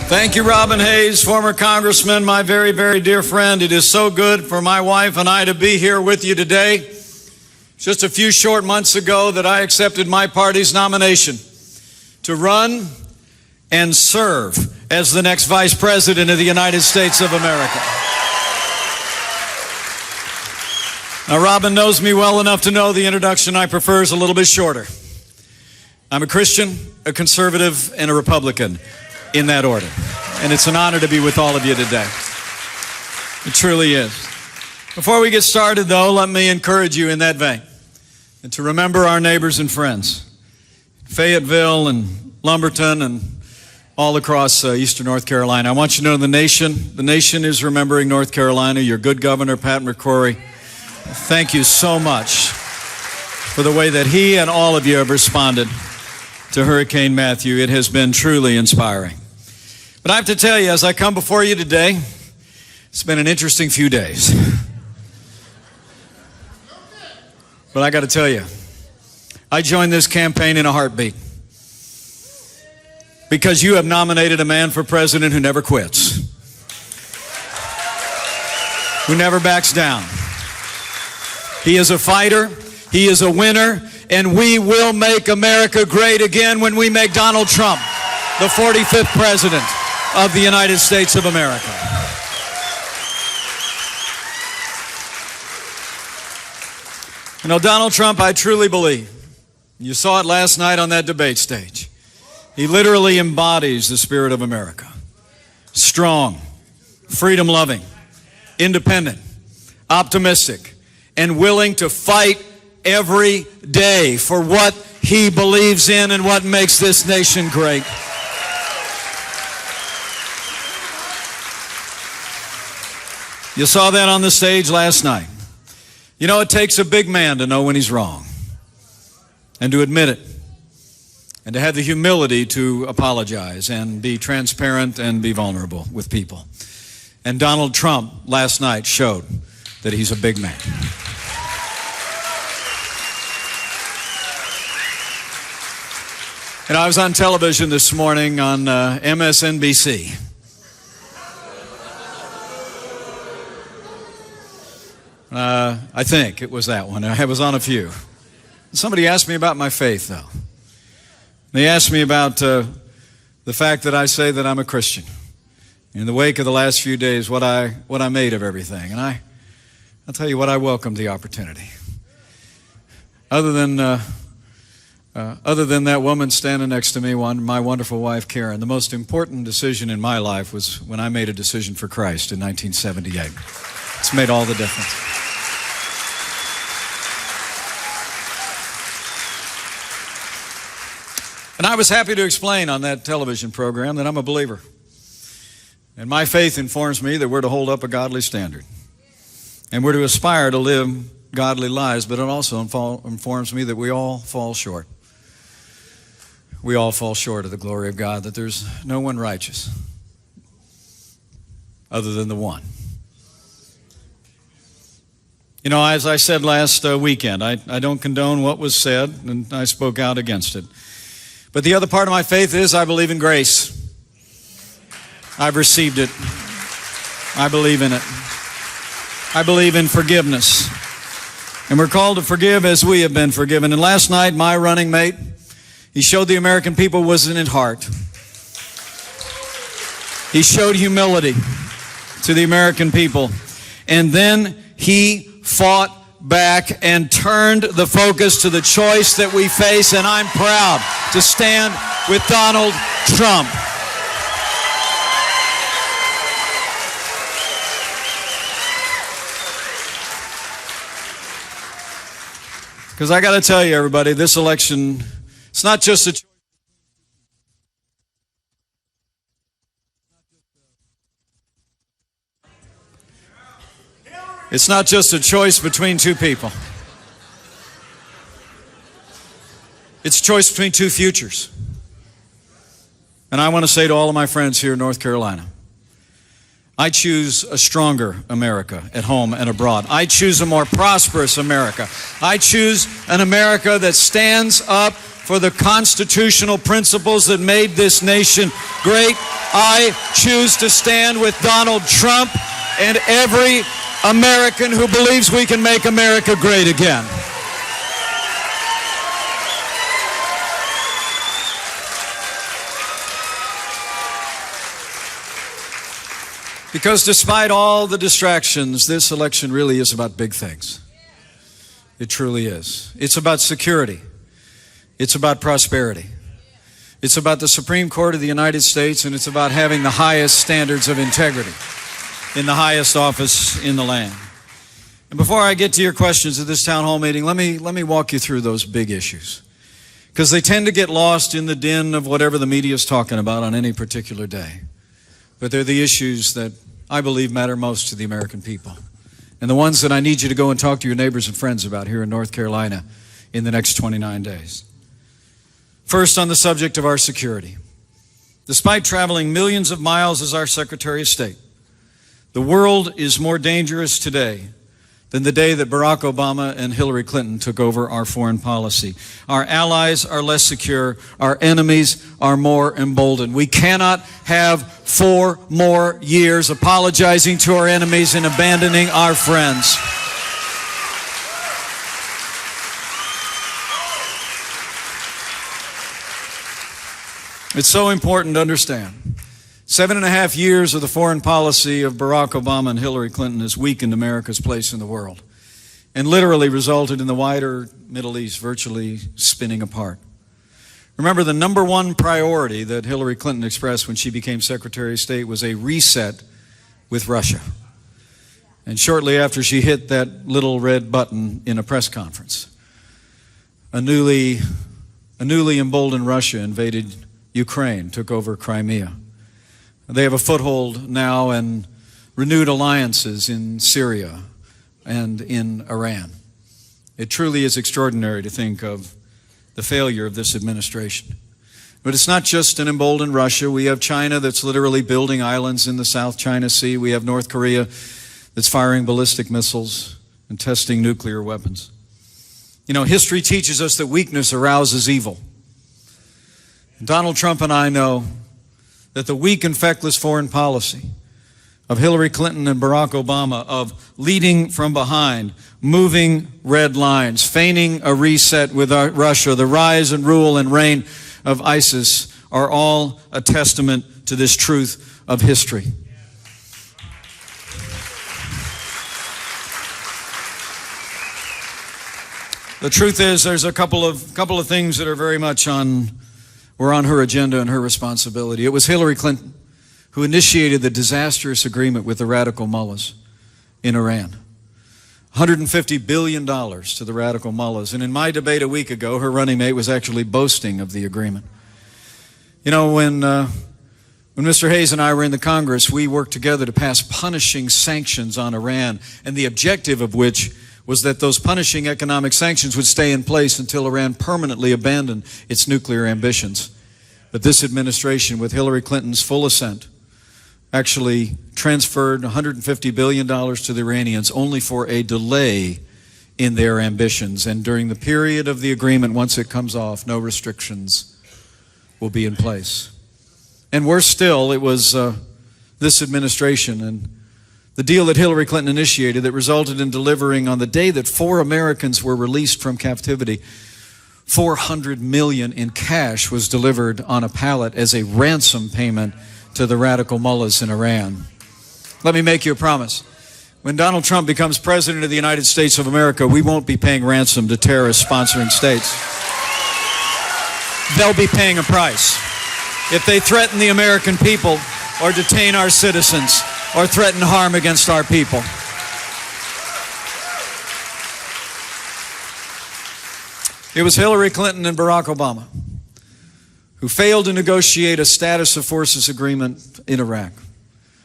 Thank you, Robin Hayes, former congressman, my very, very dear friend. It is so good for my wife and I to be here with you today. Just a few short months ago that I accepted my party's nomination to run and serve as the next Vice President of the United States of America. Now, Robin knows me well enough to know the introduction I prefer is a little bit shorter. I'm a Christian, a conservative, and a Republican, in that order. And it's an honor to be with all of you today. It truly is. Before we get started, though, let me encourage you in that vein and to remember our neighbors and friends, Fayetteville and Lumberton and all across eastern North Carolina. I want you to know the nation is remembering North Carolina. Your good governor, Pat McCrory, thank you so much for the way that he and all of you have responded to Hurricane Matthew. It has been truly inspiring. But I have to tell you, as I come before you today, it's been an interesting few days. But I got to tell you, I joined this campaign in a heartbeat because you have nominated a man for president who never quits, who never backs down. He is a fighter, he is a winner, and we will make America great again when we make Donald Trump the 45th president of the United States of America. You know, Donald Trump, I truly believe, you saw it last night on that debate stage, he literally embodies the spirit of America. Strong, freedom-loving, independent, optimistic, and willing to fight every day for what he believes in and what makes this nation great. You saw that on the stage last night. You know, it takes a big man to know when he's wrong and to admit it and to have the humility to apologize and be transparent and be vulnerable with people. And Donald Trump last night showed that he's a big man. And I was on television this morning on MSNBC. I think it was that one. I was on a few. Somebody asked me about my faith, though. They asked me about the fact that I say that I'm a Christian. In the wake of the last few days, what I made of everything. And I'll tell you what, I welcomed the opportunity. Other than that woman standing next to me, my wonderful wife, Karen, the most important decision in my life was when I made a decision for Christ in 1978. It's made all the difference. And I was happy to explain on that television program that I'm a believer. And my faith informs me that we're to hold up a godly standard. And we're to aspire to live godly lives, but it also informs me that we all fall short. We all fall short of the glory of God, that there's no one righteous other than the one. You know, as I said last weekend, I don't condone what was said, and I spoke out against it. But the other part of my faith is I believe in grace. I've received it. I believe in it. I believe in forgiveness. And we're called to forgive as we have been forgiven. And last night, my running mate, he showed the American people was in his heart. He showed humility to the American people. And then he fought back and turned the focus to the choice that we face. And I'm proud to stand with Donald Trump. Because I got to tell you, everybody, this election, it's not just a choice. It's not just a choice between two people. It's a choice between two futures. And I want to say to all of my friends here in North Carolina, I choose a stronger America at home and abroad. I choose a more prosperous America. I choose an America that stands up for the constitutional principles that made this nation great. I choose to stand with Donald Trump and every American who believes we can make America great again. Because despite all the distractions, this election really is about big things. It truly is. It's about security. It's about prosperity. It's about the Supreme Court of the United States, and it's about having the highest standards of integrity in the highest office in the land. And before I get to your questions at this town hall meeting, let me walk you through those big issues, because they tend to get lost in the din of whatever the media is talking about on any particular day. But they're the issues that I believe matter most to the American people, and the ones that I need you to go and talk to your neighbors and friends about here in North Carolina in the next 29 days. First, on the subject of our security. Despite traveling millions of miles as our Secretary of State, the world is more dangerous today than the day that Barack Obama and Hillary Clinton took over our foreign policy. Our allies are less secure. Our enemies are more emboldened. We cannot have 4 more years apologizing to our enemies and abandoning our friends. It's so important to understand. 7.5 years of the foreign policy of Barack Obama and Hillary Clinton has weakened America's place in the world and literally resulted in the wider Middle East virtually spinning apart. Remember, the number one priority that Hillary Clinton expressed when she became Secretary of State was a reset with Russia. And shortly after she hit that little red button in a press conference, a newly emboldened Russia invaded Ukraine, took over Crimea. They have a foothold now and renewed alliances in Syria and in Iran. It truly is extraordinary to think of the failure of this administration. But it's not just an emboldened Russia. We have China that's literally building islands in the South China Sea. We have North Korea that's firing ballistic missiles and testing nuclear weapons. You know, history teaches us that weakness arouses evil. Donald Trump and I know that the weak and feckless foreign policy of Hillary Clinton and Barack Obama, of leading from behind, moving red lines, feigning a reset with Russia, the rise and rule and reign of ISIS, are all a testament to this truth of history. The truth is, there's a couple of things that are very much were on her agenda and her responsibility. It was Hillary Clinton who initiated the disastrous agreement with the radical mullahs in Iran. $150 billion to the radical mullahs. And in my debate a week ago, her running mate was actually boasting of the agreement. You know, when Mr. Hayes and I were in the Congress, we worked together to pass punishing sanctions on Iran, and the objective of which was that those punishing economic sanctions would stay in place until Iran permanently abandoned its nuclear ambitions. But this administration, with Hillary Clinton's full assent, actually transferred $150 billion to the Iranians only for a delay in their ambitions. And during the period of the agreement, once it comes off, no restrictions will be in place. And worse still, it was this administration and the deal that Hillary Clinton initiated that resulted in delivering, on the day that 4 Americans were released from captivity, $400 million in cash was delivered on a pallet as a ransom payment to the radical mullahs in Iran. Let me make you a promise. When Donald Trump becomes president of the United States of America, we won't be paying ransom to terrorist sponsoring states. They'll be paying a price. If they threaten the American people or detain our citizens, or threaten harm against our people. It was Hillary Clinton and Barack Obama who failed to negotiate a status of forces agreement in Iraq,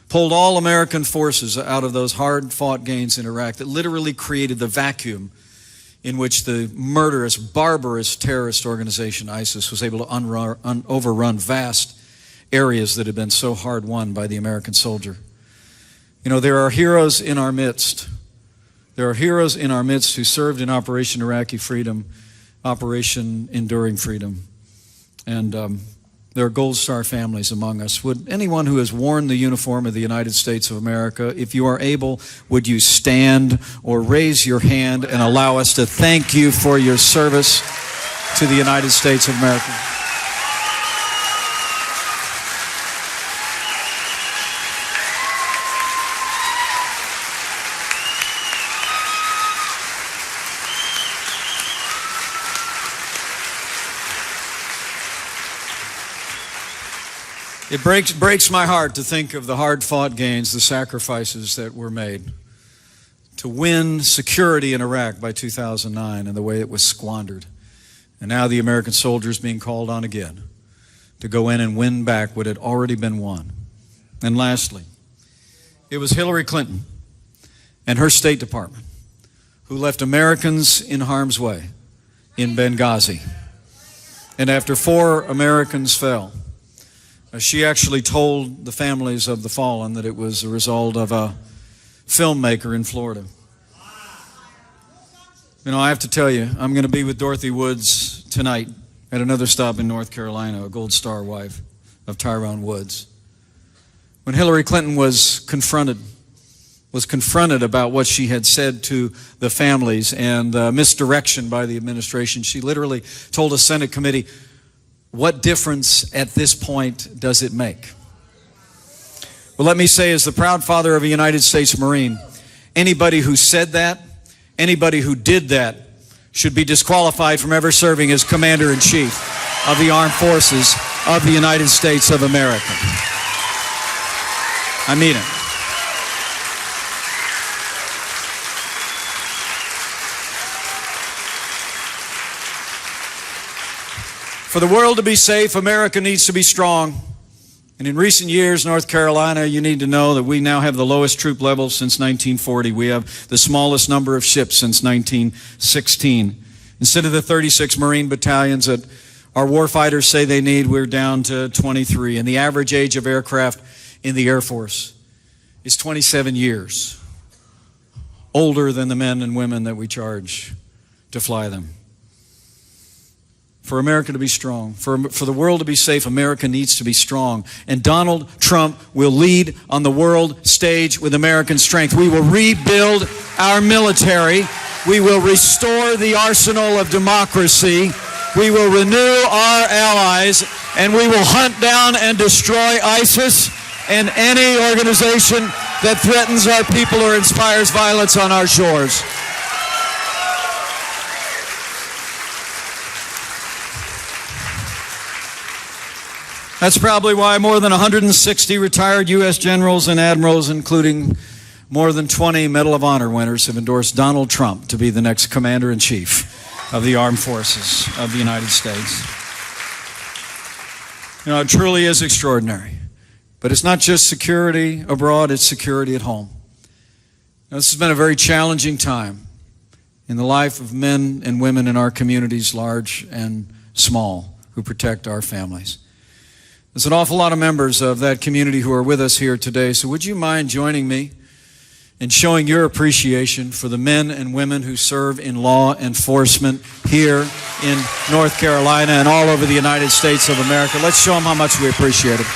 pulled all American forces out of those hard-fought gains in Iraq that literally created the vacuum in which the murderous, barbarous terrorist organization ISIS was able to overrun vast areas that had been so hard won by the American soldier. You know, there are heroes in our midst. There are heroes in our midst who served in Operation Iraqi Freedom, Operation Enduring Freedom. And There are Gold Star families among us. Would anyone who has worn the uniform of the United States of America, if you are able, would you stand or raise your hand and allow us to thank you for your service to the United States of America? It breaks my heart to think of the hard-fought gains, the sacrifices that were made to win security in Iraq by 2009 and the way it was squandered. And now the American soldiers being called on again to go in and win back what had already been won. And lastly, it was Hillary Clinton and her State Department who left Americans in harm's way in Benghazi. And after 4 Americans fell, she actually told the families of the fallen that it was a result of a filmmaker in Florida. You know, I have to tell you, I'm going to be with Dorothy Woods tonight at another stop in North Carolina, a Gold Star wife of Tyrone Woods. When Hillary Clinton was confronted about what she had said to the families and misdirection by the administration, she literally told a Senate committee, "What difference at this point does it make?" Well, let me say, as the proud father of a United States Marine, anybody who said that, anybody who did that, should be disqualified from ever serving as Commander-in-Chief of the Armed Forces of the United States of America. I mean it. For the world to be safe, America needs to be strong. And in recent years, North Carolina, you need to know that we now have the lowest troop levels since 1940. We have the smallest number of ships since 1916. Instead of the 36 Marine battalions that our warfighters say they need, we're down to 23. And the average age of aircraft in the Air Force is 27 years, older than the men and women that we charge to fly them. For America to be strong, for the world to be safe, America needs to be strong. And Donald Trump will lead on the world stage with American strength. We will rebuild our military. We will restore the arsenal of democracy. We will renew our allies, and we will hunt down and destroy ISIS and any organization that threatens our people or inspires violence on our shores. That's probably why more than 160 retired U.S. generals and admirals, including more than 20 Medal of Honor winners, have endorsed Donald Trump to be the next Commander-in-Chief of the Armed Forces of the United States. You know, it truly is extraordinary. But it's not just security abroad, it's security at home. Now, this has been a very challenging time in the life of men and women in our communities, large and small, who protect our families. There's an awful lot of members of that community who are with us here today, so would you mind joining me in showing your appreciation for the men and women who serve in law enforcement here in North Carolina and all over the United States of America? Let's show them how much we appreciate it.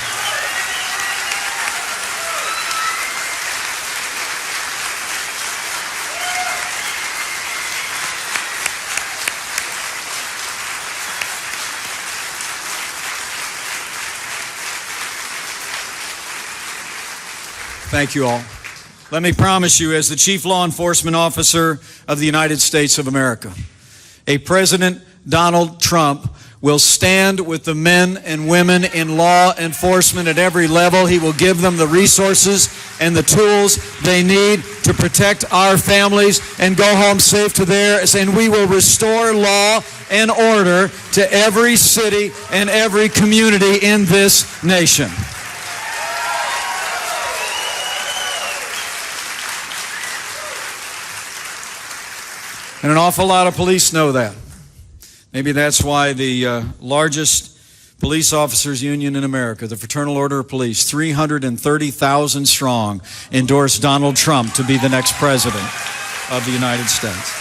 Thank you all. Let me promise you, as the Chief Law Enforcement Officer of the United States of America, a President Donald Trump will stand with the men and women in law enforcement at every level. He will give them the resources and the tools they need to protect our families and go home safe to theirs. And we will restore law and order to every city and every community in this nation. And an awful lot of police know that. Maybe that's why the largest police officers union in America, the Fraternal Order of Police, 330,000 strong, endorsed Donald Trump to be the next president of the United States.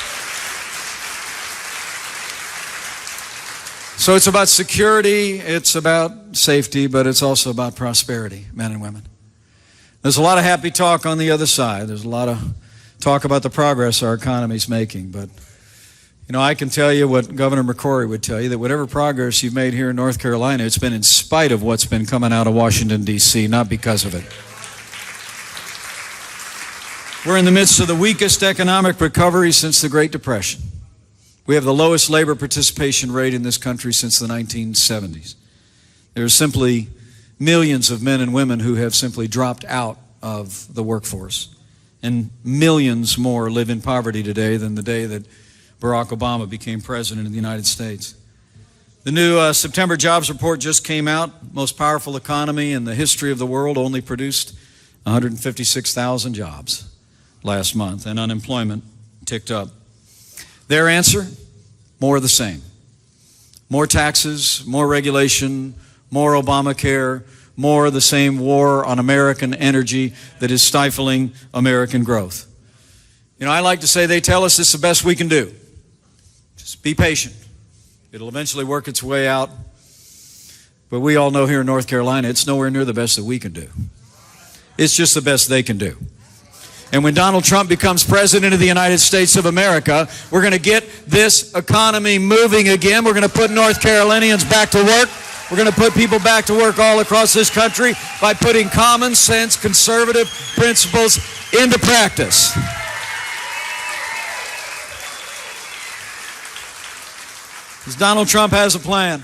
So it's about security, it's about safety, but it's also about prosperity, men and women. There's a lot of happy talk on the other side. There's a lot of talk about the progress our economy's making, but I can tell you what Governor McCrory would tell you, that whatever progress you've made here in North Carolina, it's been in spite of what's been coming out of Washington, D.C., not because of it. We're in the midst of the weakest economic recovery since the Great Depression. We have the lowest labor participation rate in this country since the 1970s. There are simply millions of men and women who have simply dropped out of the workforce. And millions more live in poverty today than the day that Barack Obama became president of the United States. The new September jobs report just came out. Most powerful economy in the history of the world only produced 156,000 jobs last month, and unemployment ticked up. Their answer? More of the same. More taxes, more regulation, more Obamacare, more of the same war on American energy that is stifling American growth. I like to say they tell us this is the best we can do. Just be patient. It'll eventually work its way out. But we all know here in North Carolina, it's nowhere near the best that we can do. It's just the best they can do. And when Donald Trump becomes president of the United States of America, we're going to get this economy moving again. We're going to put North Carolinians back to work. We're going to put people back to work all across this country by putting common sense, conservative principles into practice. Because Donald Trump has a plan.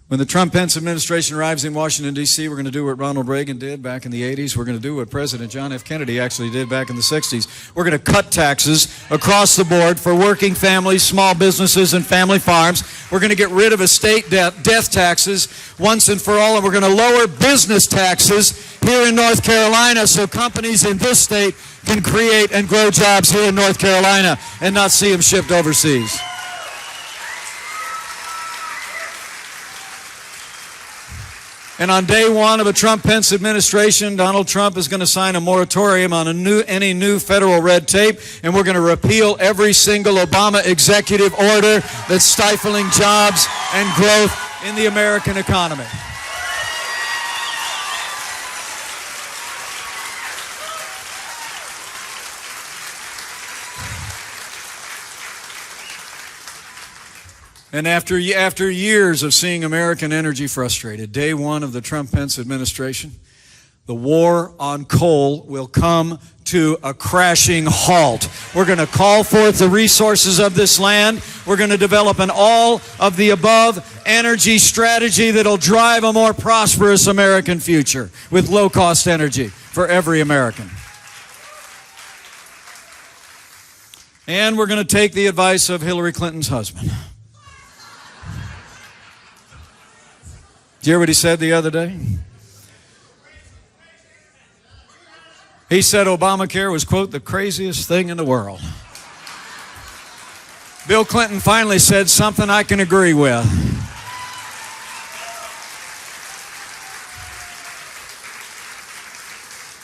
When the Trump-Pence administration arrives in Washington, D.C., we're going to do what Ronald Reagan did back in the 80s. We're going to do what President John F. Kennedy actually did back in the 60s. We're going to cut taxes across the board for working families, small businesses, and family farms. We're going to get rid of estate death taxes once and for all, and we're going to lower business taxes here in North Carolina so companies in this state can create and grow jobs here in North Carolina and not see them shipped overseas. And on day one of a Trump-Pence administration, Donald Trump is going to sign a moratorium on any new federal red tape, and we're going to repeal every single Obama executive order that's stifling jobs and growth in the American economy. And after years of seeing American energy frustrated, day one of the Trump-Pence administration, the war on coal will come to a crashing halt. We're going to call forth the resources of this land. We're going to develop an all-of-the-above energy strategy that'll drive a more prosperous American future with low-cost energy for every American. And we're going to take the advice of Hillary Clinton's husband. Did you hear what he said the other day? He said Obamacare was, quote, the craziest thing in the world. Bill Clinton finally said something I can agree with.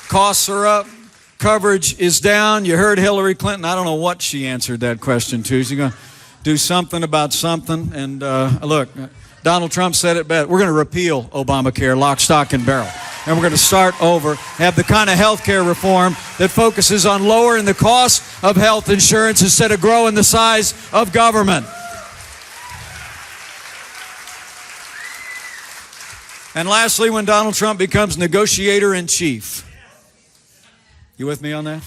Costs are up. Coverage is down. You heard Hillary Clinton. I don't know what she answered that question to. She's going to do something about something. And look, Donald Trump said it best. We're going to repeal Obamacare, lock, stock, and barrel. And we're going to start over, have the kind of health care reform that focuses on lowering the cost of health insurance instead of growing the size of government. And lastly, when Donald Trump becomes negotiator in chief. You with me on that?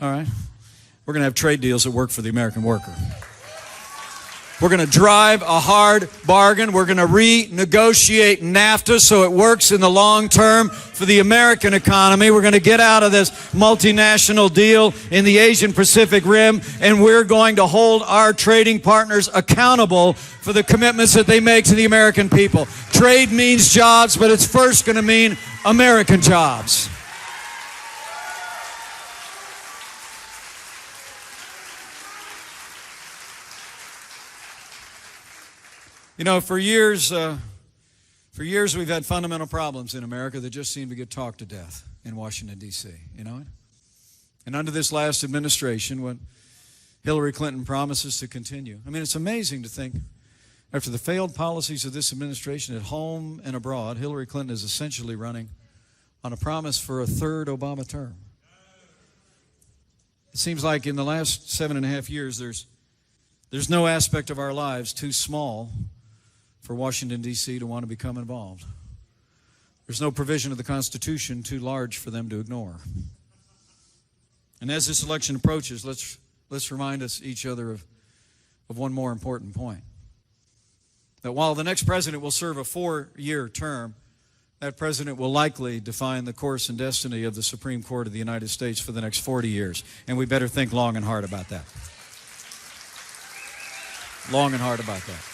All right. We're going to have trade deals that work for the American worker. We're going to drive a hard bargain. We're going to renegotiate NAFTA so it works in the long term for the American economy. We're going to get out of this multinational deal in the Asian Pacific Rim, and we're going to hold our trading partners accountable for the commitments that they make to the American people. Trade means jobs, but it's first going to mean American jobs. You know, for years we've had fundamental problems in America that just seem to get talked to death in Washington, D.C., you know it? And under this last administration, what Hillary Clinton promises to continue. I mean, it's amazing to think After the failed policies of this administration at home and abroad, Hillary Clinton is essentially running on a promise for a third Obama term. It seems like in the last 7.5 years, there's no aspect of our lives too small for Washington, D.C. to want to become involved. There's no provision of the Constitution too large for them to ignore. And as this election approaches, let's remind us each other of one more important point. That while the next president will serve a 4-year term, that president will likely define the course and destiny of the Supreme Court of the United States for the next 40 years. And we better think long and hard about that. Long and hard about that.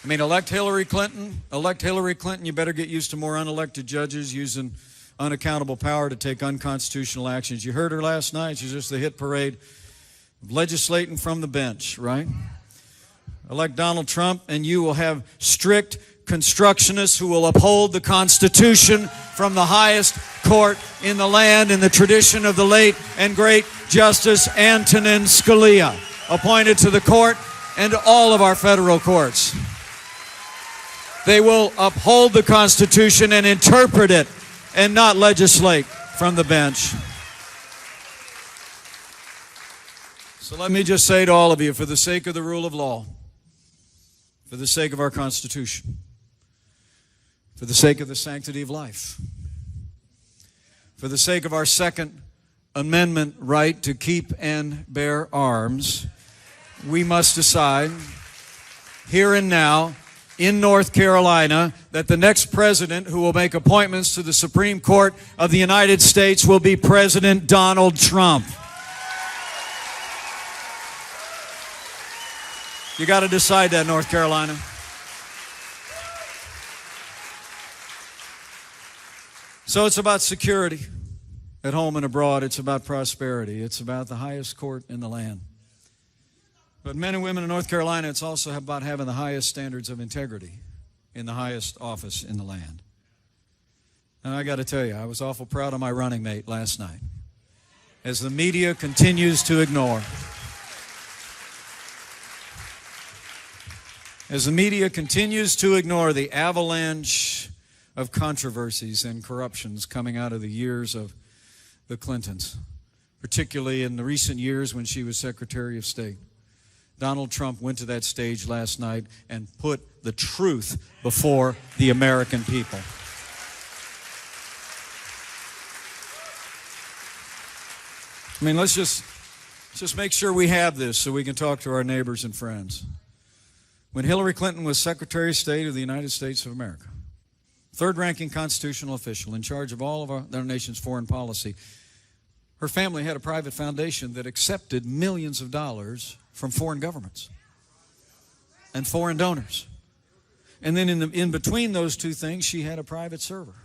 I mean, elect Hillary Clinton, you better get used to more unelected judges using unaccountable power to take unconstitutional actions. You heard her last night. She's just the hit parade of legislating from the bench, right? Elect Donald Trump, and you will have strict constructionists who will uphold the Constitution from the highest court in the land in the tradition of the late and great Justice Antonin Scalia, appointed to the court and to all of our federal courts. They will uphold the Constitution and interpret it and not legislate from the bench. So let me just say to all of you, for the sake of the rule of law, for the sake of our Constitution, for the sake of the sanctity of life, for the sake of our Second Amendment right to keep and bear arms, we must decide here and now in North Carolina that the next president who will make appointments to the Supreme Court of the United States will be President Donald Trump. You got to decide that, North Carolina. So it's about security at home and abroad. It's about prosperity. It's about the highest court in the land. But men and women in North Carolina, it's also about having the highest standards of integrity in the highest office in the land. And I got to tell you, I was awful proud of my running mate last night as the media continues to ignore. As the media continues to ignore the avalanche of controversies and corruptions coming out of the years of the Clintons, particularly in the recent years when she was Secretary of State, Donald Trump went to that stage last night and put the truth before the American people. I mean, let's just make sure we have this so we can talk to our neighbors and friends. When Hillary Clinton was Secretary of State of the United States of America, third-ranking constitutional official in charge of all of our nation's foreign policy, her family had a private foundation that accepted millions of dollars from foreign governments and foreign donors. And then in between those two things, she had a private server.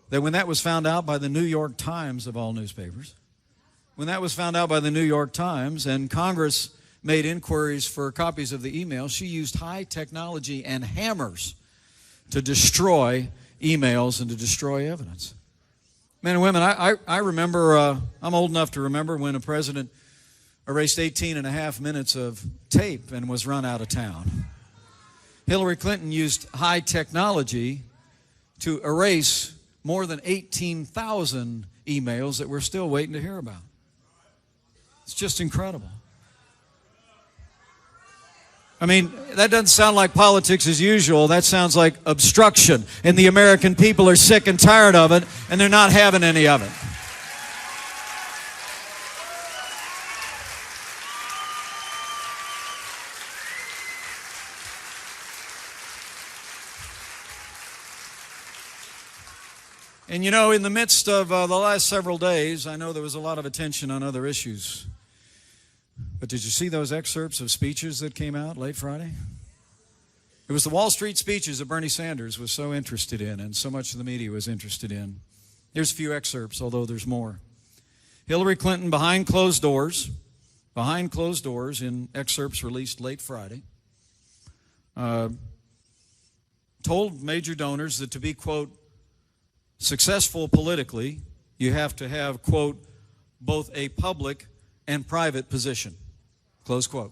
That when that was found out by the New York Times of all newspapers, when that was found out by the New York Times and Congress made inquiries for copies of the email, she used high technology and hammers to destroy emails and to destroy evidence. Men and women, I remember, I'm old enough to remember when a president erased 18.5 minutes of tape and was run out of town. Hillary Clinton used high technology to erase more than 18,000 emails that we're still waiting to hear about. It's just incredible. I mean, that doesn't sound like politics as usual. That sounds like obstruction. And the American people are sick and tired of it, and they're not having any of it. And you know, in the midst of the last several days, I know there was a lot of attention on other issues. But did you see those excerpts of speeches that came out late Friday? It was the Wall Street speeches that Bernie Sanders was so interested in and so much of the media was interested in. Here's a few excerpts, although there's more. Hillary Clinton behind closed doors in excerpts released late Friday, told major donors that to be, quote, successful politically, you have to have, quote, both a public and private position. Close quote.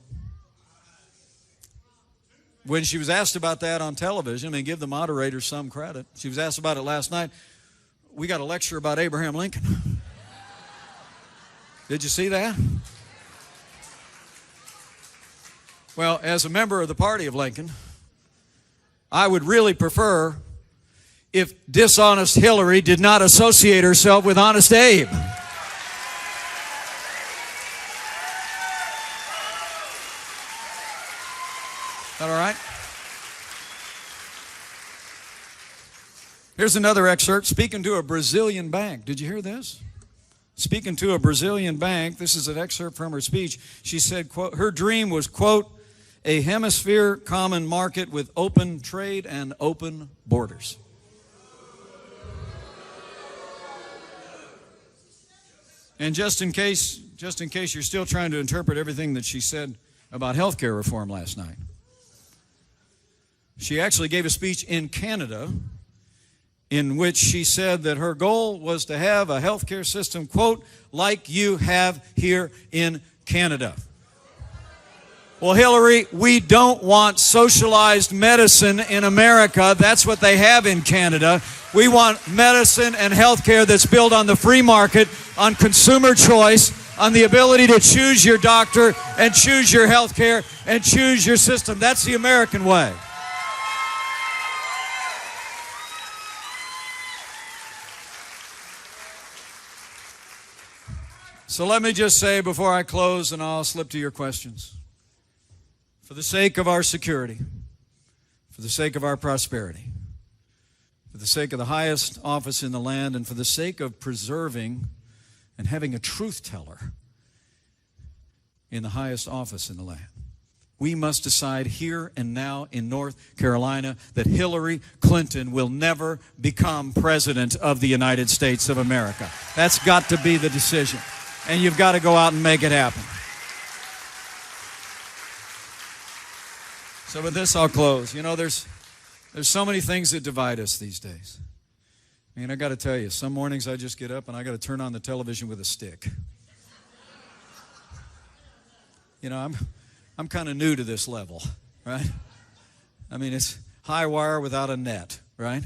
When she was asked about that on television, I mean, give the moderator some credit. She was asked about it last night. We got a lecture about Abraham Lincoln. Did you see that? Well, as a member of the party of Lincoln, I would really prefer if dishonest Hillary did not associate herself with honest Abe. All right? Here's another excerpt. Speaking to a Brazilian bank. Did you hear this? Speaking to a Brazilian bank, this is an excerpt from her speech. She said, quote, her dream was, quote, a hemisphere common market with open trade and open borders. And just in case you're still trying to interpret everything that she said about health care reform last night, she actually gave a speech in Canada in which she said that her goal was to have a health care system, quote, like you have here in Canada. Well, Hillary, we don't want socialized medicine in America. That's what they have in Canada. We want medicine and health care that's built on the free market, on consumer choice, on the ability to choose your doctor and choose your health care and choose your system. That's the American way. So let me just say before I close, and I'll slip to your questions. For the sake of our security, for the sake of our prosperity, for the sake of the highest office in the land, and for the sake of preserving and having a truth teller in the highest office in the land, we must decide here and now in North Carolina that Hillary Clinton will never become president of the United States of America. That's got to be the decision. And you've got to go out and make it happen. So with this, I'll close. You know, there's so many things that divide us these days. I mean, I got to tell you, some mornings I just get up and I got to turn on the television with a stick. You know, I'm kind of new to this level, right? I mean, it's high wire without a net, right?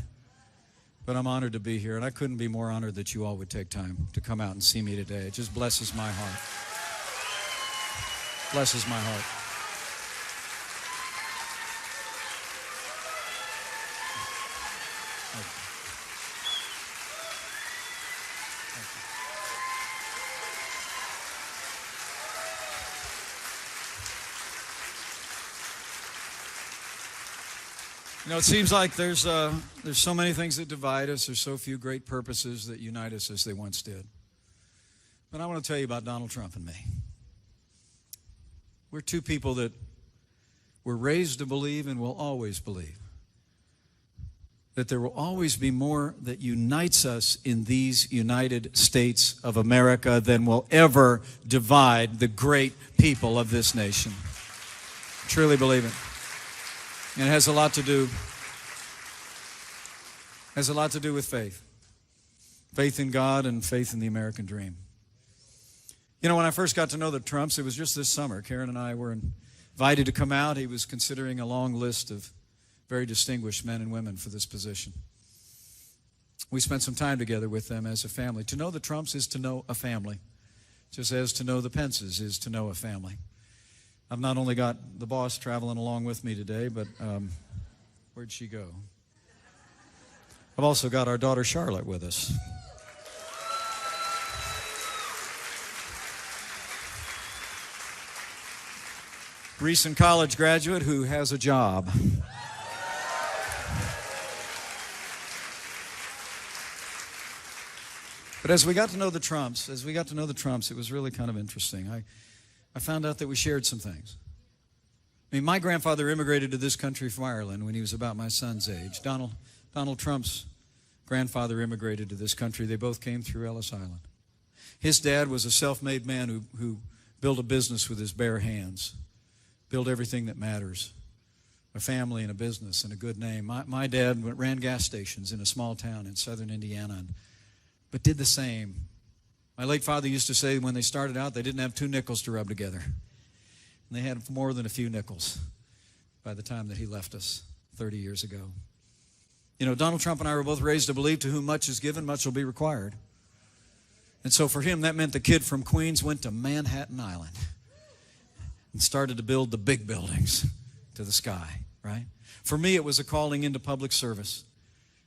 But I'm honored to be here, and I couldn't be more honored that you all would take time to come out and see me today. It just blesses my heart. Blesses my heart. You know, it seems like there's so many things that divide us. There's so few great purposes that unite us as they once did. But I want to tell you about Donald Trump and me. We're two people that were raised to believe and will always believe that there will always be more that unites us in these United States of America than will ever divide the great people of this nation. I truly believe it. And it has a lot to do with faith. Faith in God and faith in the American dream. You know, when I first got to know the Trumps, it was just this summer. Karen and I were invited to come out. He was considering a long list of very distinguished men and women for this position. We spent some time together with them as a family. To know the Trumps is to know a family, just as to know the Pences is to know a family. I've not only got the boss traveling along with me today, but where'd she go? I've also got our daughter Charlotte with us. Recent college graduate who has a job. But as we got to know the Trumps, it was really kind of interesting. I found out that we shared some things. I mean, my grandfather immigrated to this country from Ireland when he was about my son's age. Donald Trump's grandfather immigrated to this country. They both came through Ellis Island. His dad was a self-made man who built a business with his bare hands, built everything that matters, a family and a business and a good name. My dad ran gas stations in a small town in southern Indiana, but did the same. My late father used to say when they started out, they didn't have two nickels to rub together. And they had more than a few nickels by the time that he left us 30 years ago. You know, Donald Trump and I were both raised to believe to whom much is given, much will be required. And so for him, that meant the kid from Queens went to Manhattan Island and started to build the big buildings to the sky, right? For me, it was a calling into public service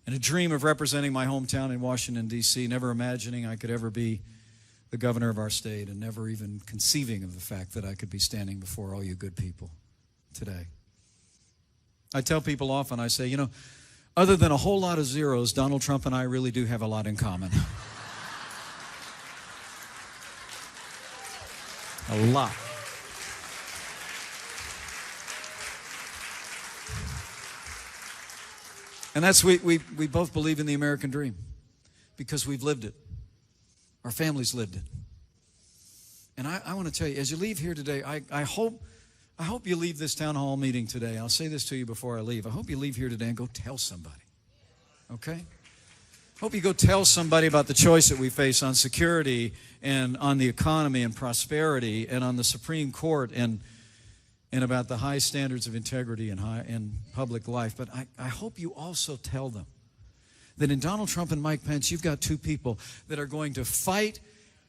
and a dream of representing my hometown in Washington, D.C., never imagining I could ever be the governor of our state and never even conceiving of the fact that I could be standing before all you good people today. I tell people often, I say, you know, other than a whole lot of zeros, Donald Trump and I really do have a lot in common. A lot. And that's, we both believe in the American dream because we've lived it. Our families lived it. And I want to tell you, as you leave here today, I hope you leave this town hall meeting today. I'll say this to you before I leave. I hope you leave here today and go tell somebody. Okay? Hope you go tell somebody about the choice that we face on security and on the economy and prosperity and on the Supreme Court and about the high standards of integrity in public life. But I hope you also tell them that in Donald Trump and Mike Pence, you've got two people that are going to fight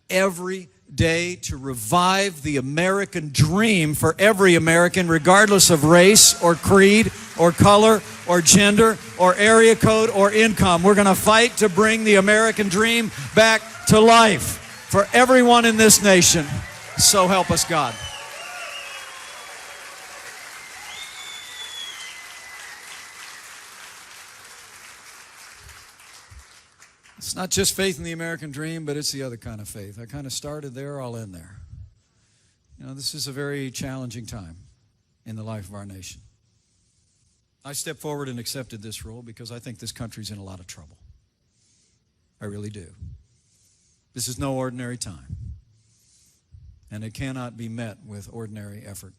every day to revive the American dream for every American, regardless of race or creed or color or gender or area code or income. We're going to fight to bring the American dream back to life for everyone in this nation. So help us God. It's not just faith in the American dream, but it's the other kind of faith. I kind of started there, I'll end there. You know, this is a very challenging time in the life of our nation. I stepped forward and accepted this role because I think this country's in a lot of trouble. I really do. This is no ordinary time, and it cannot be met with ordinary effort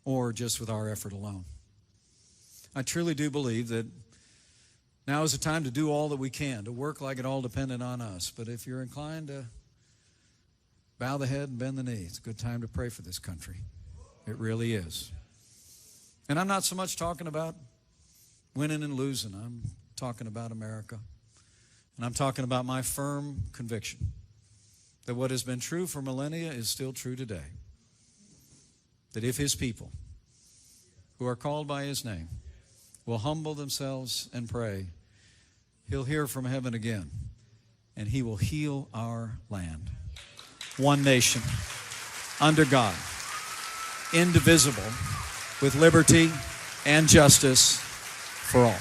or just with our effort alone. I truly do believe that now is the time to do all that we can, to work like it all depended on us. But if you're inclined to bow the head and bend the knee, it's a good time to pray for this country. It really is. And I'm not so much talking about winning and losing. I'm talking about America. And I'm talking about my firm conviction that what has been true for millennia is still true today. That if his people, who are called by his name, will humble themselves and pray, he'll hear from heaven again, and he will heal our land. One nation, under God, indivisible, with liberty and justice for all.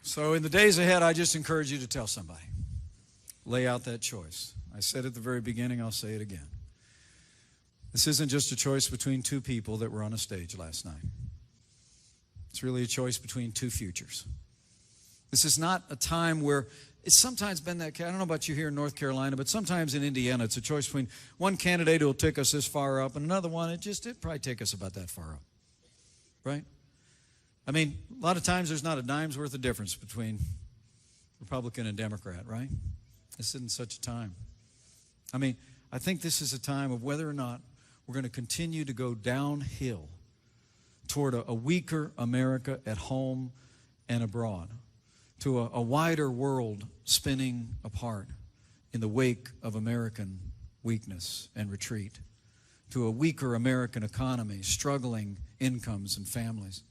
So in the days ahead, I just encourage you to tell somebody. Lay out that choice. I said at the very beginning, I'll say it again. This isn't just a choice between two people that were on a stage last night. It's really a choice between two futures. This is not a time where it's sometimes been that, I don't know about you here in North Carolina, but sometimes in Indiana, it's a choice between one candidate who will take us this far up and another one, it'd probably take us about that far up, right? I mean, a lot of times there's not a dime's worth of difference between Republican and Democrat, right? This isn't such a time. I mean, I think this is a time of whether or not we're going to continue to go downhill toward a weaker America at home and abroad, to a wider world spinning apart in the wake of American weakness and retreat, to a weaker American economy, struggling incomes and families,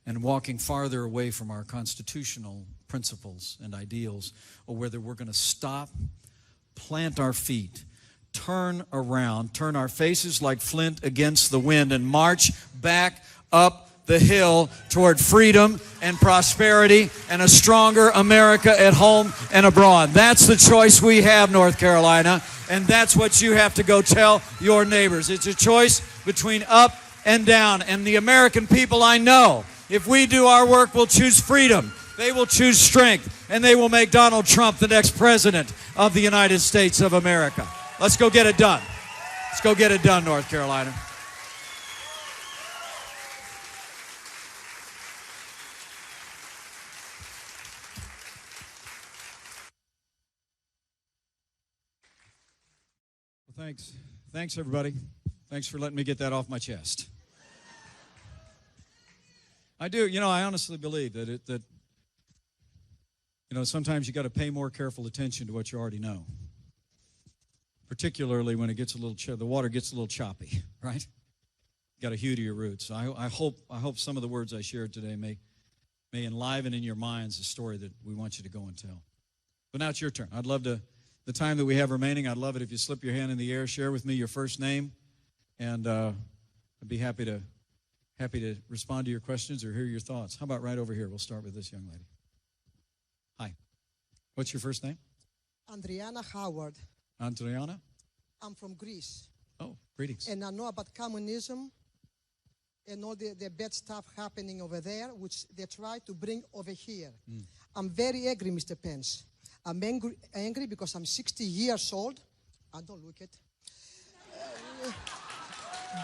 and walking farther away from our constitutional principles and ideals, or whether we're going to stop, plant our feet, turn around, turn our faces like flint against the wind, and march back up the hill toward freedom and prosperity and a stronger America at home and abroad. That's the choice we have, North Carolina, and that's what you have to go tell your neighbors. It's a choice between up and down, and the American people, I know, if we do our work, will choose freedom. They will choose strength, and they will make Donald Trump the next president of the United States of America. Let's go get it done. Let's go get it done, North Carolina. Well, thanks. Thanks, everybody. Thanks for letting me get that off my chest. I do, I honestly believe that sometimes you got to pay more careful attention to what you already know. Particularly when it gets the water gets a little choppy, right? You got to hew to your roots. I hope some of the words I shared today may enliven in your minds the story that we want you to go and tell. But now it's your turn. I'd love to, the time that we have remaining, I'd love it if you slip your hand in the air, share with me your first name, and I'd be happy to respond to your questions or hear your thoughts. How about right over here? We'll start with this young lady. Hi. What's your first name? Andriana Howard. Andriana? I'm from Greece. Oh, greetings. And I know about communism and all the bad stuff happening over there, which they try to bring over here. I'm very angry, Mr. Pence. I'm angry because I'm 60 years old. I don't look it.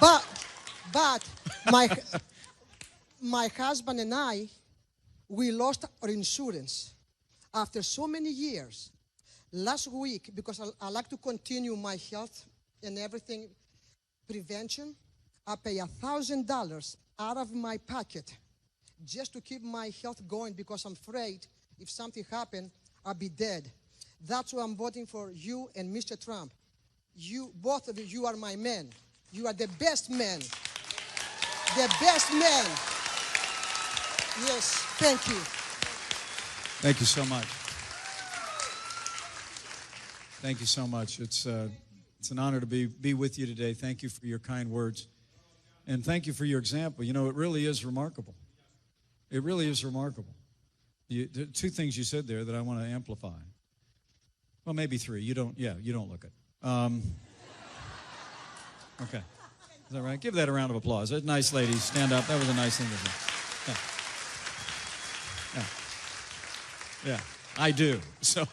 But my husband and I, we lost our insurance after so many years. Last week, because I like to continue my health and everything, prevention, I pay $1,000 out of my pocket just to keep my health going because I'm afraid if something happened, I'll be dead. That's why I'm voting for you and Mr. Trump. You, both of you are my men. You are the best men. The best men. Yes, thank you. Thank you so much. Thank you so much. It's an honor to be with you today. Thank you for your kind words. And thank you for your example. It really is remarkable. It really is remarkable. Two things you said there that I want to amplify. Well, maybe three. You don't look it. Okay. Is that right? Give that a round of applause. That nice lady. Stand up. That was a nice thing to do. Yeah. I do. So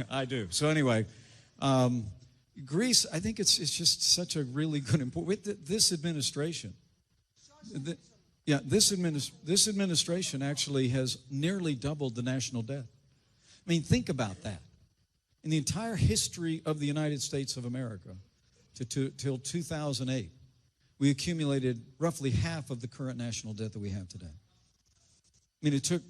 I do. So anyway, Greece, I think it's just such a really good important. With this administration, this administration actually has nearly doubled the national debt. I mean, think about that. In the entire history of the United States of America, till 2008, we accumulated roughly half of the current national debt that we have today. I mean, it took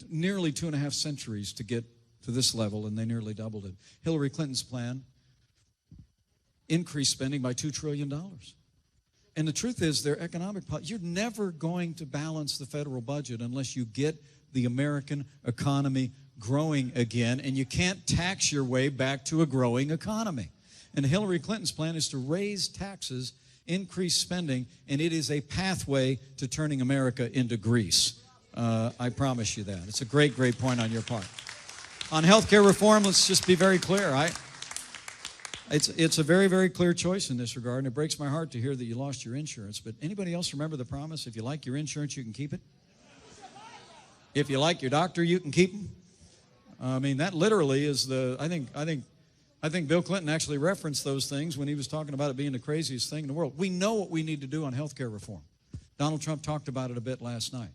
nearly 2.5 centuries to get to this level, and they nearly doubled it. Hillary Clinton's plan increased spending by $2 trillion. And the truth is, their economic policy, you're never going to balance the federal budget unless you get the American economy growing again, and you can't tax your way back to a growing economy. And Hillary Clinton's plan is to raise taxes, increase spending, and it is a pathway to turning America into Greece. I promise you that. It's a great, great point on your part. On health care reform, let's just be very clear. It's a very, very clear choice in this regard, and it breaks my heart to hear that you lost your insurance. But anybody else remember the promise? If you like your insurance, you can keep it. If you like your doctor, you can keep him. I mean, that literally is I think Bill Clinton actually referenced those things when he was talking about it being the craziest thing in the world. We know what we need to do on health care reform. Donald Trump talked about it a bit last night.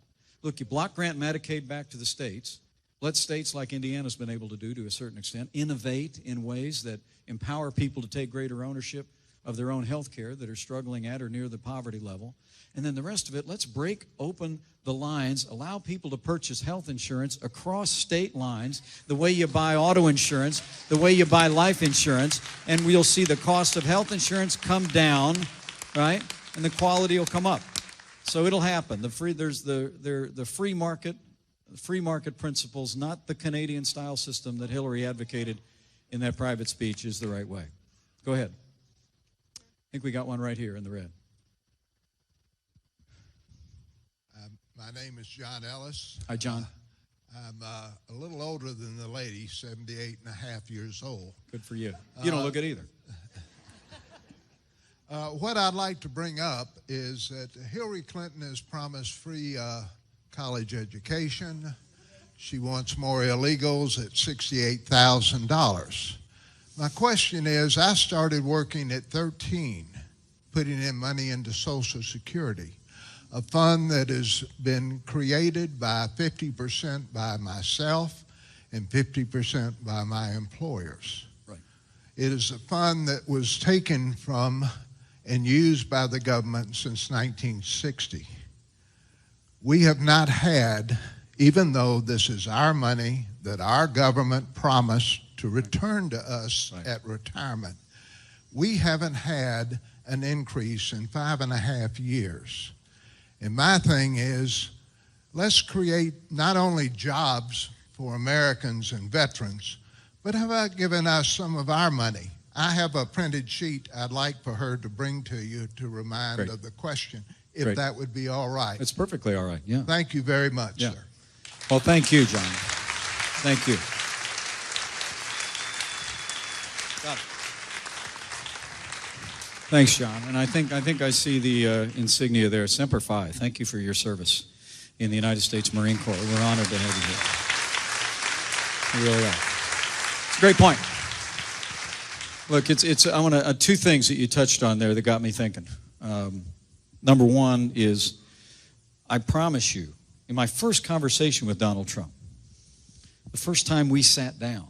Look, you block grant Medicaid back to the states. Let states like Indiana's been able to do to a certain extent innovate in ways that empower people to take greater ownership of their own health care that are struggling at or near the poverty level. And then the rest of it, let's break open the lines, allow people to purchase health insurance across state lines, the way you buy auto insurance, the way you buy life insurance, and we'll see the cost of health insurance come down, right? And the quality will come up. So it'll happen. There's the free market principles, not the Canadian style system that Hillary advocated in that private speech, is the right way. Go ahead. I think we got one right here in the red. My name is John Ellis. Hi, John. I'm a little older than the lady, 78 and a half years old. Good for you. You don't look it either. What I'd like to bring up is that Hillary Clinton has promised free college education. She wants more illegals at $68,000. My question is, I started working at 13, putting in money into Social Security, a fund that has been created by 50% by myself and 50% by my employers. Right. It is a fund that was taken from and used by the government since 1960. We have not had, even though this is our money that our government promised to return to us at retirement, we haven't had an increase in 5.5 years. And my thing is, let's create not only jobs for Americans and veterans, but how about giving us some of our money? I have a printed sheet I'd like for her to bring to you to remind Great. of the question, if Great. that would be all right. It's perfectly all right, yeah. Thank you very much, Yeah. sir. Well, thank you, John. Thank you. Got it. Thanks, John. And I think I see the insignia there, Semper Fi. Thank you for your service in the United States Marine Corps. We're honored to have you here. We really are. It's a great point. Look, I want to two things that you touched on there that got me thinking. Number one is, I promise you, in my first conversation with Donald Trump, the first time we sat down,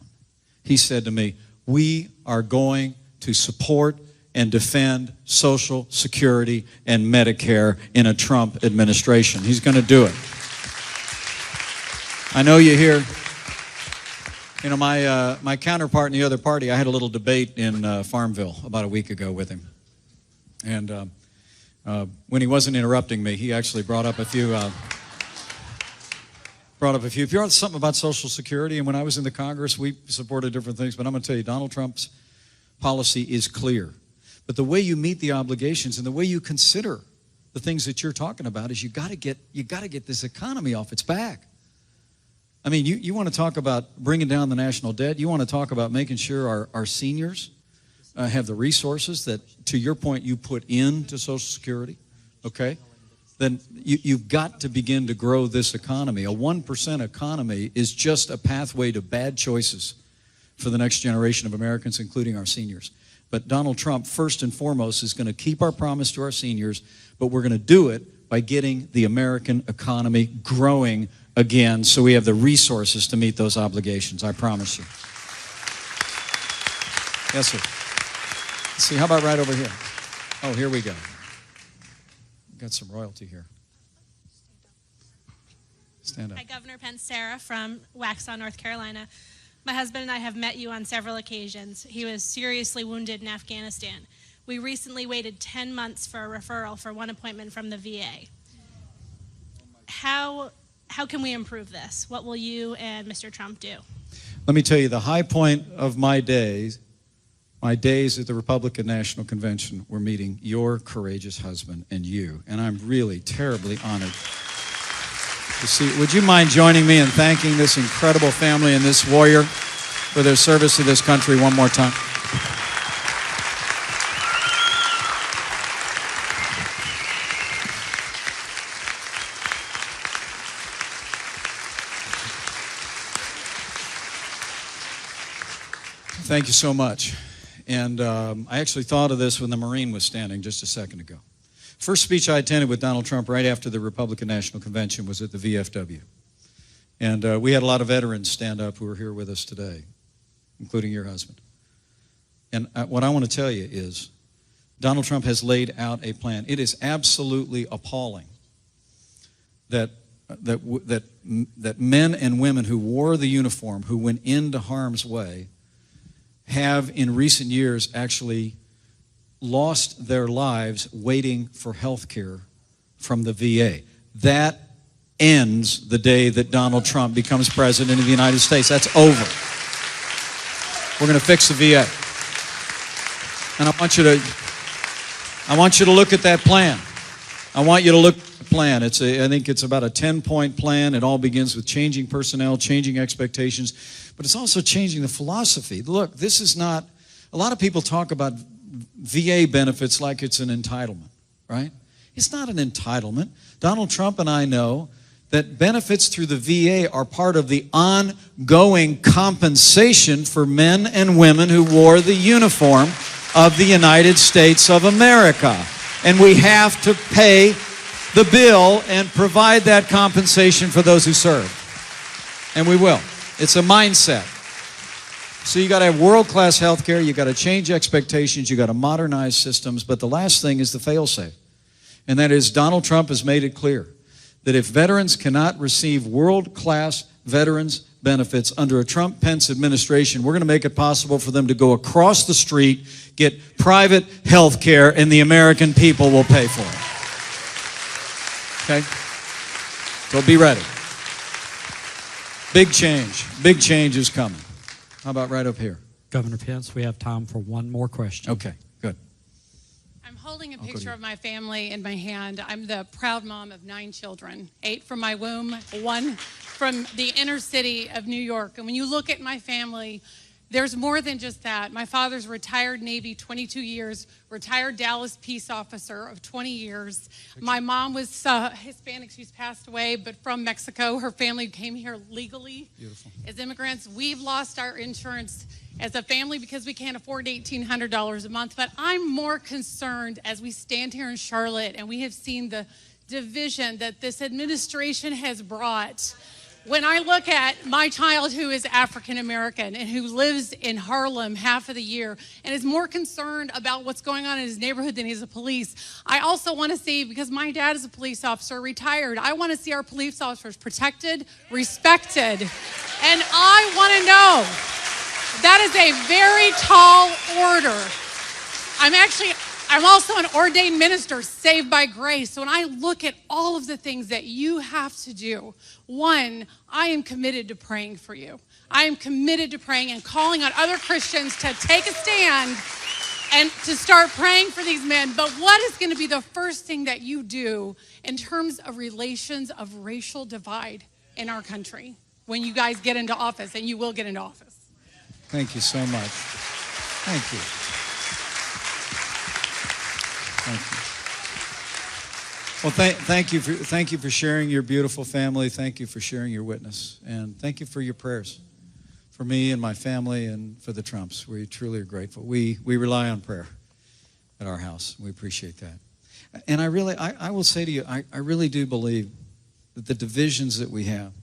he said to me, we are going to support and defend Social Security and Medicare in a Trump administration. He's going to do it. I know you hear, my counterpart in the other party, I had a little debate in Farmville about a week ago with him. And when he wasn't interrupting me, he actually brought up a few. If you're on something about Social Security, and when I was in the Congress, we supported different things. But I'm going to tell you, Donald Trump's policy is clear. But the way you meet the obligations and the way you consider the things that you're talking about is you got to get this economy off its back. I mean, you want to talk about bringing down the national debt. You want to talk about making sure our seniors have the resources that, to your point, you put into Social Security, okay? Then you've got to begin to grow this economy. A 1% economy is just a pathway to bad choices for the next generation of Americans, including our seniors. But Donald Trump, first and foremost, is going to keep our promise to our seniors, but we're going to do it by getting the American economy growing again so we have the resources to meet those obligations. I promise you. Yes, sir. Let's see, how about right over here? Oh, here we go. Got some royalty here. Stand up. Hi, Governor Pence, Sarah from Waxhaw, North Carolina. My husband and I have met you on several occasions. He was seriously wounded in Afghanistan. We recently waited 10 months for a referral for one appointment from the VA. How can we improve this? What will you and Mr. Trump do? Let me tell you, the high point of my days at the Republican National Convention were meeting your courageous husband and you. And I'm really terribly honored to see. Would you mind joining me in thanking this incredible family and this warrior for their service to this country one more time? Thank you so much. And I actually thought of this when the Marine was standing just a second ago. First speech I attended with Donald Trump right after the Republican National Convention was at the VFW. And we had a lot of veterans stand up who are here with us today, including your husband. And what I want to tell you is Donald Trump has laid out a plan. It is absolutely appalling that men and women who wore the uniform, who went into harm's way, have in recent years actually lost their lives waiting for health care from the VA. That ends the day that Donald Trump becomes president of the United States. That's over. We're going to fix the VA. And I want you to look at that plan. I want you to look at the plan. I think it's about a 10-point plan. It all begins with changing personnel, changing expectations, but it's also changing the philosophy. Look, this is not, a lot of people talk about VA benefits like it's an entitlement, right? It's not an entitlement. Donald Trump and I know that benefits through the VA are part of the ongoing compensation for men and women who wore the uniform of the United States of America. And we have to pay the bill and provide that compensation for those who serve. And we will. It's a mindset. So you got to have world-class health care, you got to change expectations, you got to modernize systems, but the last thing is the fail-safe. And that is Donald Trump has made it clear that if veterans cannot receive world-class veterans benefits under a Trump-Pence administration, we're going to make it possible for them to go across the street, get private health care, and the American people will pay for it. Okay? So be ready. Big change is coming. How about right up here? Governor Pence, we have time for one more question. Okay, good. I'm holding a picture of my family in my hand. I'm the proud mom of 9 children, 8 from my womb, 1 from the inner city of New York. And when you look at my family, there's more than just that. My father's retired Navy, 22 years, retired Dallas peace officer of 20 years. My mom was Hispanic. She's passed away, but from Mexico. Her family came here legally as immigrants. We've lost our insurance as a family because we can't afford $1,800 a month. But I'm more concerned as we stand here in Charlotte and we have seen the division that this administration has brought. When I look at my child who is African American and who lives in Harlem half of the year and is more concerned about what's going on in his neighborhood than he is a police, I also want to see, because my dad is a police officer, retired, I want to see our police officers protected, respected, and I want to know. That is a very tall order. I'm also an ordained minister, saved by grace. So when I look at all of the things that you have to do, one, I am committed to praying for you. I am committed to praying and calling on other Christians to take a stand and to start praying for these men. But what is going to be the first thing that you do in terms of relations of racial divide in our country when you guys get into office, and you will get into office? Thank you so much. Thank you. Thank you. Well, thank you for sharing your beautiful family. Thank you for sharing your witness. And thank you for your prayers for me and my family and for the Trumps. We truly are grateful. We rely on prayer at our house. We appreciate that. And I will say to you, I really do believe that the divisions that we have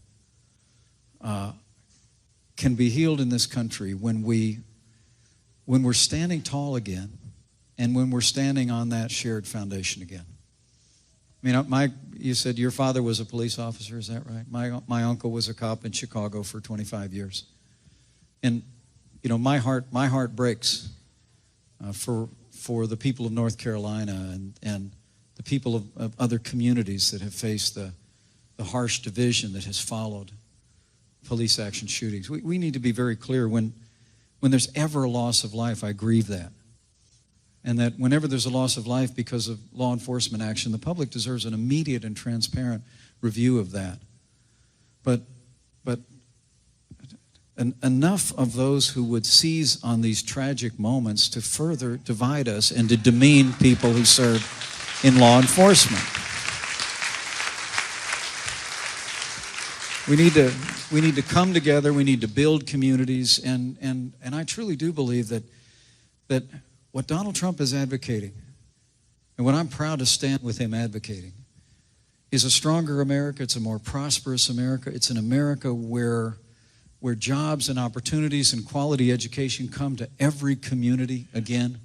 can be healed in this country when we're standing tall again and when we're standing on that shared foundation again. I mean, you said your father was a police officer, is that right? My uncle was a cop in Chicago for 25 years. And, you know, my heart breaks for the people of North Carolina and the people of other communities that have faced the harsh division that has followed police action shootings. We need to be very clear when there's ever a loss of life, I grieve that. And that whenever there's a loss of life because of law enforcement action, the public deserves an immediate and transparent review of that. But enough of those who would seize on these tragic moments to further divide us and to demean people who serve in law enforcement. We need to come together. We need to build communities, and I truly do believe that what Donald Trump is advocating, and what I'm proud to stand with him advocating, is a stronger America. It's a more prosperous America. It's an America where jobs and opportunities and quality education come to every community again,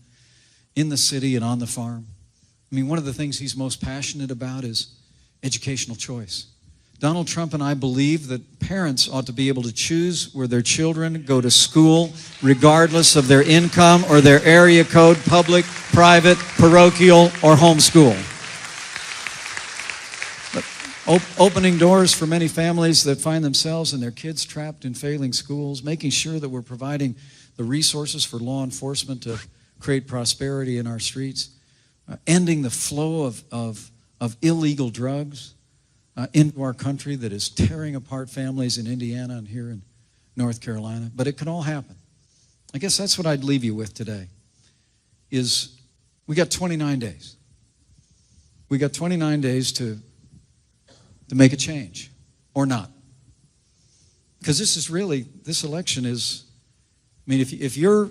in the city and on the farm. I mean, one of the things he's most passionate about is educational choice. Donald Trump and I believe that parents ought to be able to choose where their children go to school, regardless of their income or their area code, public, private, parochial, or homeschool. Opening doors for many families that find themselves and their kids trapped in failing schools, making sure that we're providing the resources for law enforcement to create prosperity in our streets, ending the flow of illegal drugs into our country that is tearing apart families in Indiana and here in North Carolina. But it can all happen. I guess that's what I'd leave you with today, is we got 29 days. We got 29 days to make a change. or not? Because this election is, I mean, if you're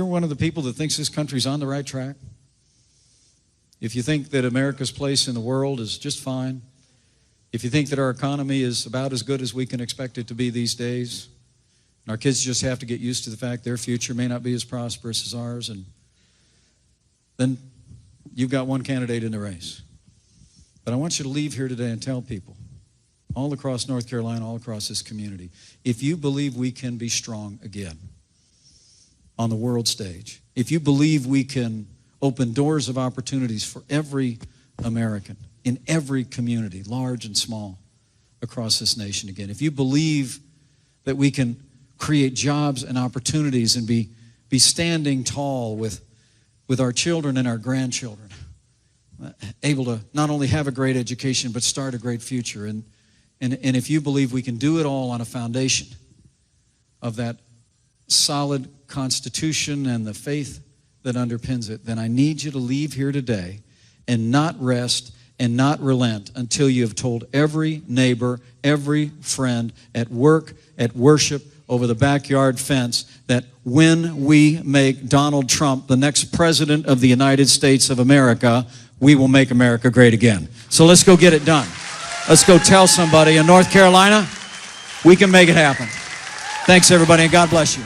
one of the people that thinks this country's on the right track, if you think that America's place in the world is just fine, if you think that our economy is about as good as we can expect it to be these days, and our kids just have to get used to the fact their future may not be as prosperous as ours, and then you've got one candidate in the race. But I want you to leave here today and tell people all across North Carolina, all across this community, if you believe we can be strong again on the world stage, if you believe we can open doors of opportunities for every American in every community, large and small, across this nation again, if you believe that we can create jobs and opportunities and be standing tall with our children and our grandchildren, able to not only have a great education but start a great future, and if you believe we can do it all on a foundation of that solid Constitution and the faith that underpins it, then I need you to leave here today and not rest and not relent until you have told every neighbor, every friend, at work, at worship, over the backyard fence, that when we make Donald Trump the next president of the United States of America, we will make America great again. So let's go get it done. Let's go tell somebody in North Carolina we can make it happen. Thanks, everybody, and God bless you.